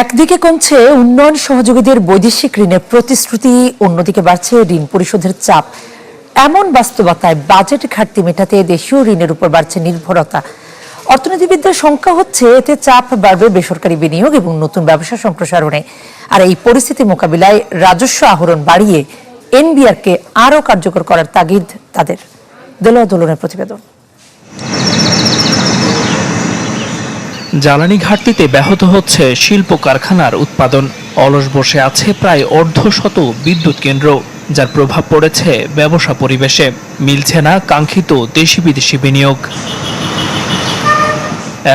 একদিকে কমছে উন্নয়ন সহযোগীদের বৈদেশিক ঋণের প্রতিশ্রুতি, অন্যদিকে বাড়ছে ঋণ পরিশোধের চাপ। এমন বাস্তবতায় বাজেট ঘাটতি মেটাতে দেশীয় ঋণের উপর বাড়ছে নির্ভরতা। অর্থনীতিবিদদের শঙ্কা হচ্ছে এতে চাপ বাড়বে বেসরকারি বিনিয়োগ এবং নতুন ব্যবসা সম্প্রসারণে। আর এই পরিস্থিতি মোকাবিলায় রাজস্ব আহরণ বাড়িয়ে এনবিআরকে আরও কার্যকর করার তাগিদ তাদের। দেলোয়ার দোলনের প্রতিবেদন। জ্বালানি ঘাটতিতে ব্যাহত হচ্ছে শিল্প কারখানার উৎপাদন। অলস বসে আছে প্রায় অর্ধশত বিদ্যুৎ কেন্দ্র, যার প্রভাব পড়েছে ব্যবসা পরিবেশে। মিলছে না কাঙ্ক্ষিত দেশি বিদেশি বিনিয়োগ।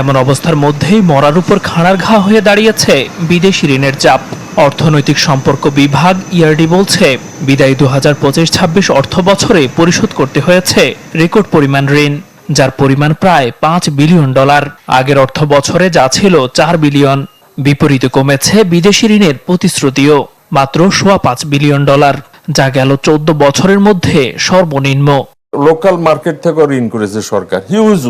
এমন অবস্থার মধ্যেই মরার উপর খাড়ার ঘা হয়ে দাঁড়িয়েছে বিদেশি ঋণের চাপ। অর্থনৈতিক সম্পর্ক বিভাগ ইআরডি বলছে, বিদায়ী 2025-26 অর্থ বছরে পরিশোধ করতে হয়েছে রেকর্ড পরিমাণ ঋণ, যার পরিমাণ প্রায় $5 বিলিয়ন। আগের অর্থ বছরে যা ছিল $4 বিলিয়ন। বিপরীতে কমেছে বিদেশি ঋণের প্রতিশ্রুতিও, মাত্র $5.25 বিলিয়ন, যা গেল 14 বছরের মধ্যে সর্বনিম্ন। লোকাল মার্কেট থেকে ঋণ করেছে সরকার হিউজ।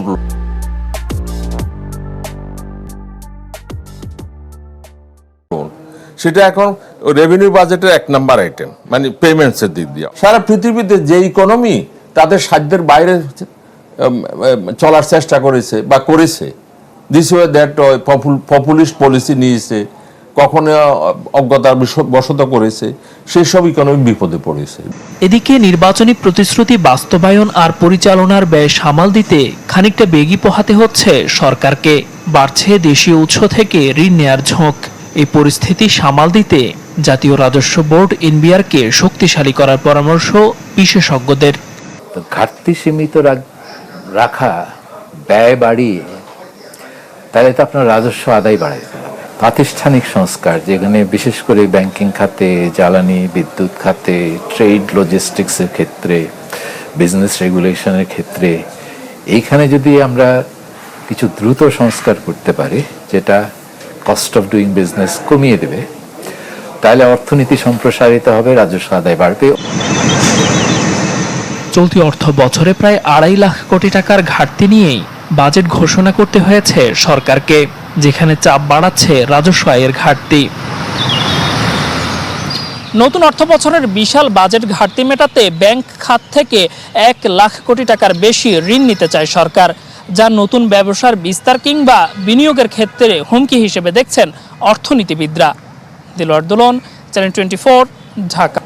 সেটা এখন রেভিনিউ বাজেটের 1 নাম্বার আইটেম, মানে পেমেন্টস এর দিক দিয়ে। সারা পৃথিবীতে যে ইকোনমি তাদের সাধ্যের বাইরে চলার চেষ্টা করেছে বা করেছে, this way that populist policy নিয়েছে, কখনো অজ্ঞতার বশত করেছে, সেসব ইকোনমি বিপদে পড়েছে। এদিকে নির্বাচনী প্রতিশ্রুতি বাস্তবায়ন আর পরিচালনার ব্যয় সামাল দিতে খানিকটা বেগই পোহাতে হচ্ছে সরকারকে। বাড়ছে দেশীয় উৎস থেকে ঋণ নেয়ার ঝোঁক। এই পরিস্থিতি সামাল দিতে জাতীয় রাজস্ব বোর্ড এনবিআরকে শক্তিশালী করার পরামর্শ বিশেষজ্ঞদের। ঘাটতি সীমিত রাখা, ব্যয় বাড়িয়ে, তাহলে তো আপনার রাজস্ব আদায় বাড়াইতে হবে। প্রাতিষ্ঠানিক সংস্কার, যেখানে বিশেষ করে ব্যাংকিং খাতে, জ্বালানি বিদ্যুৎ খাতে, ট্রেড লজিস্টিক্সের ক্ষেত্রে, বিজনেস রেগুলেশনের ক্ষেত্রে, এইখানে যদি আমরা কিছু দ্রুত সংস্কার করতে পারি, যেটা কস্ট অফ ডুইং বিজনেস কমিয়ে দেবে, তাহলে অর্থনীতি সম্প্রসারিত হবে, রাজস্ব আদায় বাড়বে। চলতি অর্থ বছরে প্রায় 2.5 লাখ কোটি টাকার ঘাটতি নিয়েই বাজেট ঘোষণা করতে হয়েছে সরকারকে, যেখানে চাপ বাড়াচ্ছে রাজস্ব আয়ের ঘাটতি। নতুন অর্থ বছরের বিশাল বাজেট ঘাটতি মেটাতে ব্যাংক খাত থেকে 1 লাখ কোটি টাকার বেশি ঋণ নিতে চায় সরকার, যা নতুন ব্যবসার বিস্তার কিংবা বিনিয়োগের ক্ষেত্রে হুমকি হিসেবে দেখছেন অর্থনীতিবিদরা। দেলোয়ার দোলন, চ্যানেল 24, ঢাকা।